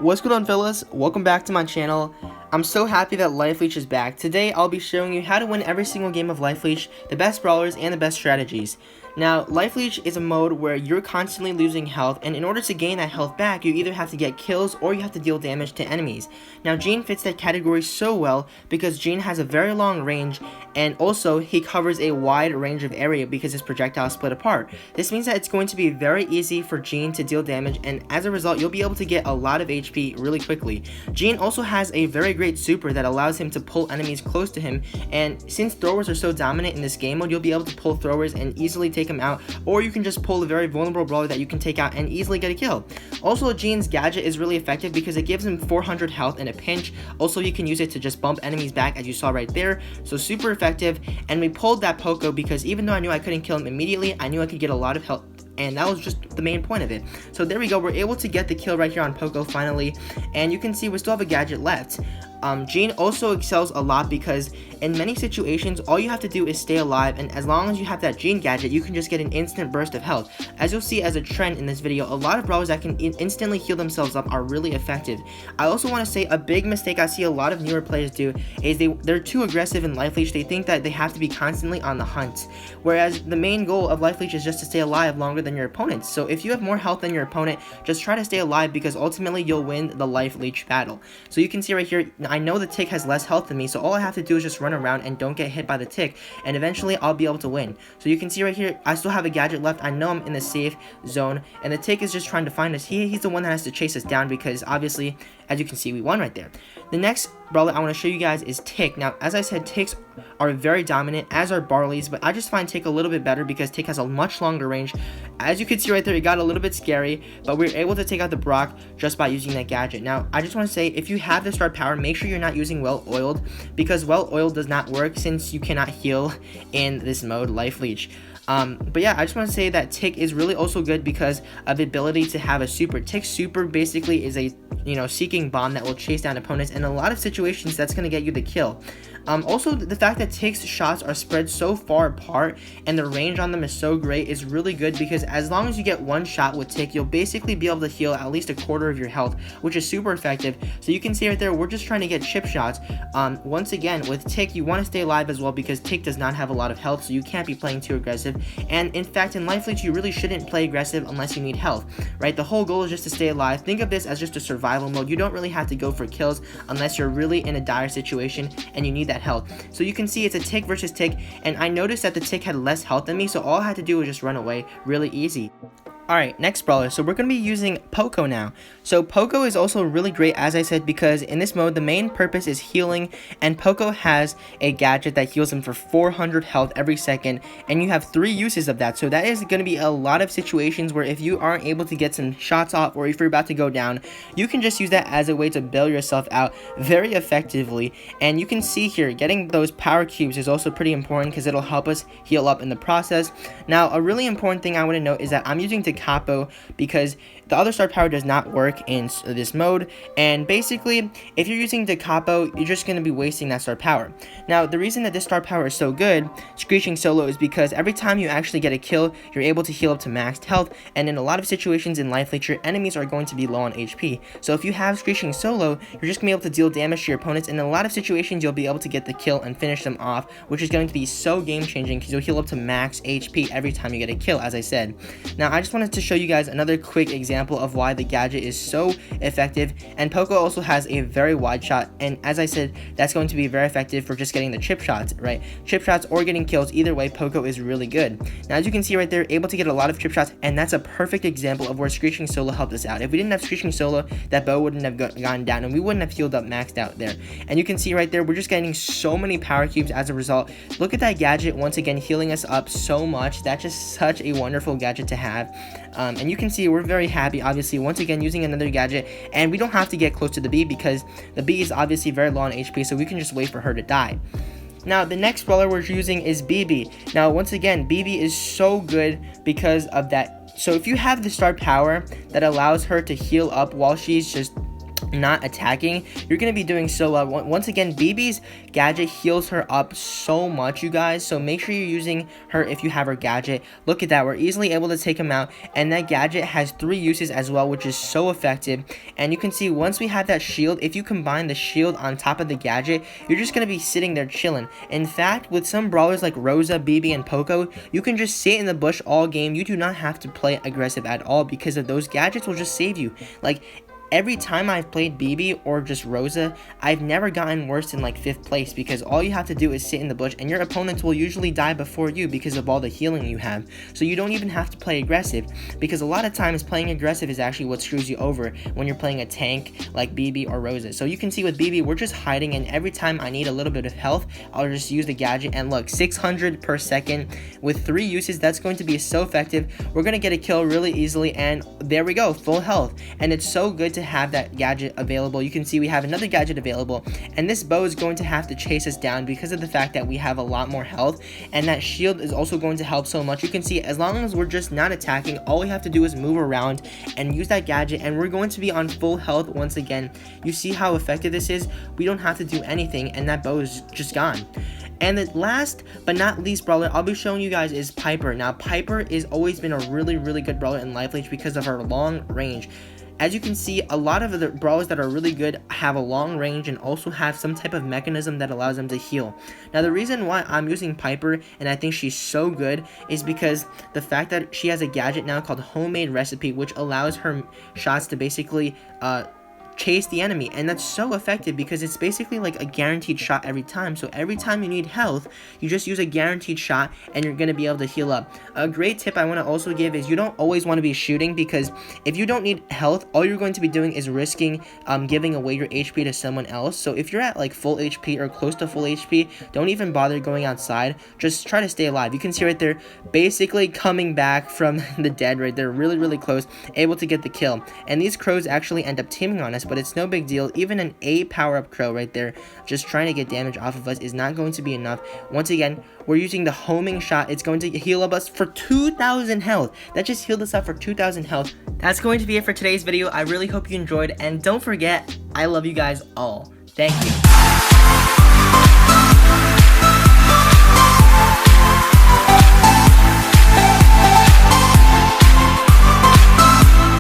What's going on, fellas? Welcome back to my channel. I'm so happy that Life Leech is back. Today I'll be showing you how to win every single game of Life Leech, the best brawlers, and the best strategies. Now, Life Leech is a mode where you're constantly losing health, and in order to gain that health back, you either have to get kills or you have to deal damage to enemies. Now, Gene fits that category so well because Gene has a very long range, and also he covers a wide range of area because his projectiles split apart. This means that it's going to be very easy for Gene to deal damage, and as a result, you'll be able to get a lot of HP really quickly. Gene also has a very great super that allows him to pull enemies close to him, and since throwers are so dominant in this game mode, you'll be able to pull throwers and easily take them out, or you can just pull a very vulnerable brawler that you can take out and easily get a kill. Also, Gene's gadget is really effective because it gives him 400 health in a pinch. Also, you can use it to just bump enemies back, as you saw right there, so super effective. And we pulled that Poco because even though I knew I couldn't kill him immediately, I knew I could get a lot of health, and that was just the main point of it. So there we go, we're able to get the kill right here on Poco finally, and you can see we still have a gadget left. Gene also excels a lot because in many situations, all you have to do is stay alive, and as long as you have that Gene gadget, you can just get an instant burst of health. As you'll see as a trend in this video, a lot of brawlers that can instantly heal themselves up are really effective. I also want to say a big mistake I see a lot of newer players do is they're too aggressive in Life Leech. They think that they have to be constantly on the hunt, whereas the main goal of Life Leech is just to stay alive longer than your opponents. So if you have more health than your opponent, just try to stay alive because ultimately you'll win the Life Leech battle. So you can see right here, I know the tick has less health than me, so all I have to do is just run around and don't get hit by the tick, and eventually I'll be able to win. So you can see right here, I still have a gadget left. I know I'm in the safe zone, and the tick is just trying to find us. He's the one that has to chase us down because obviously, as you can see, we won right there. The next brawler I want to show you guys is Tick. Now, as I said, Ticks are very dominant, as are Barleys, but I just find Tick a little bit better because Tick has a much longer range. As you can see right there, it got a little bit scary, but we were able to take out the Brock just by using that gadget. Now, I just want to say, if you have the star power, make sure you're not using well-oiled, because well-oiled does not work since you cannot heal in this mode, Life Leech. But yeah, I just want to say that Tick is really also good because of the ability to have a super. Tick's super basically is a, seeking bomb that will chase down opponents, and in a lot of situations that's going to get you the kill. Also, the fact that Tick's shots are spread so far apart and the range on them is so great is really good because as long as you get one shot with Tick, you'll basically be able to heal at least a quarter of your health, which is super effective. So you can see right there, we're just trying to get chip shots. Once again, with Tick, you want to stay alive as well because Tick does not have a lot of health, so you can't be playing too aggressive. And in fact, in Life Leech, you really shouldn't play aggressive unless you need health, right? The whole goal is just to stay alive. Think of this as just a survival mode. You don't really have to go for kills unless you're really in a dire situation and you need that health. So you can see it's a Tick versus Tick, and I noticed that the Tick had less health than me, so all I had to do was just run away really easy. Alright, next brawler. So we're going to be using Poco now. So Poco is also really great, as I said, because in this mode the main purpose is healing, and Poco has a gadget that heals him for 400 health every second, and you have 3 uses of that. So that is going to be a lot of situations where if you aren't able to get some shots off, or if you're about to go down, you can just use that as a way to bail yourself out very effectively. And you can see here, getting those power cubes is also pretty important because it'll help us heal up in the process. Now, a really important thing I want to note is that I'm using Capo because the other star power does not work in this mode, and basically if you're using the Capo, you're just going to be wasting that star power. Now, the reason that this star power is so good, Screeching Solo, is because every time you actually get a kill, you're able to heal up to maxed health, and in a lot of situations in Life Leech, your enemies are going to be low on HP. So if you have Screeching Solo, you're just going to be able to deal damage to your opponents, and in a lot of situations you'll be able to get the kill and finish them off, which is going to be so game changing because you'll heal up to max HP every time you get a kill, as I said. Now, I just wanted to show you guys another quick example of why the gadget is so effective, and Poco also has a very wide shot, and as I said, that's going to be very effective for just getting the chip shots, right? Chip shots or getting kills, either way, Poco is really good. Now, as you can see right there, able to get a lot of chip shots, and that's a perfect example of where Screeching Solo helped us out. If we didn't have Screeching Solo, that bow wouldn't have gone down, and we wouldn't have healed up maxed out there. And you can see right there, we're just getting so many power cubes as a result. Look at that gadget, once again, healing us up so much. That's just such a wonderful gadget to have. And you can see we're very happy, obviously, once again using another gadget, and we don't have to get close to the Bee because the Bee is obviously very low on HP, so we can just wait for her to die. Now, the next brawler we're using is Bibi. Now, once again, Bibi is so good because of that. So if you have the star power that allows her to heal up while she's just not attacking, you're gonna be doing so well. Once again, Bibi's gadget heals her up so much, you guys, so make sure you're using her if you have her gadget. Look at that, we're easily able to take him out, and that gadget has 3 uses as well, which is so effective. And you can see once we have that shield, if you combine the shield on top of the gadget, you're just gonna be sitting there chilling. In fact, with some brawlers like Rosa, Bibi, and Poco, you can just sit in the bush all game. You do not have to play aggressive at all because of those gadgets will just save you. Like, every time I've played Bibi or just Rosa, I've never gotten worse than like 5th place, because all you have to do is sit in the bush and your opponents will usually die before you because of all the healing you have. So you don't even have to play aggressive, because a lot of times playing aggressive is actually what screws you over when you're playing a tank like Bibi or Rosa. So you can see with Bibi, we're just hiding, and every time I need a little bit of health, I'll just use the gadget, and look, 600 per second with 3 uses. That's going to be so effective. We're going to get a kill really easily, and there we go, full health. And it's so good to have that gadget available. You can see we have another gadget available, and this bow is going to have to chase us down because of the fact that we have a lot more health, and that shield is also going to help so much. You can see as long as we're just not attacking, all we have to do is move around and use that gadget, and we're going to be on full health once again. You see how effective this is? We don't have to do anything, and that bow is just gone. And the last but not least brawler I'll be showing you guys is Piper. Now, Piper has always been a really good brawler in Life Leech because of her long range. As you can see, a lot of the brawlers that are really good have a long range and also have some type of mechanism that allows them to heal. Now, the reason why I'm using Piper and I think she's so good is because the fact that she has a gadget now called Homemade Recipe, which allows her shots to basically chase the enemy, and that's so effective because it's basically like a guaranteed shot every time. So every time you need health, you just use a guaranteed shot and you're going to be able to heal up. A great tip I want to also give is you don't always want to be shooting, because if you don't need health, all you're going to be doing is risking giving away your HP to someone else. So if you're at like full HP or close to full HP, don't even bother going outside. Just try to stay alive. You can see right there, basically coming back from the dead right there, really close, able to get the kill. And these crows actually end up teaming on us, but it's no big deal. Even an A power-up crow right there just trying to get damage off of us is not going to be enough. Once again, we're using the homing shot. It's going to heal up us for 2,000 health. That just healed us up for 2,000 health. That's going to be it for today's video. I really hope you enjoyed, and don't forget, I love you guys all. Thank you.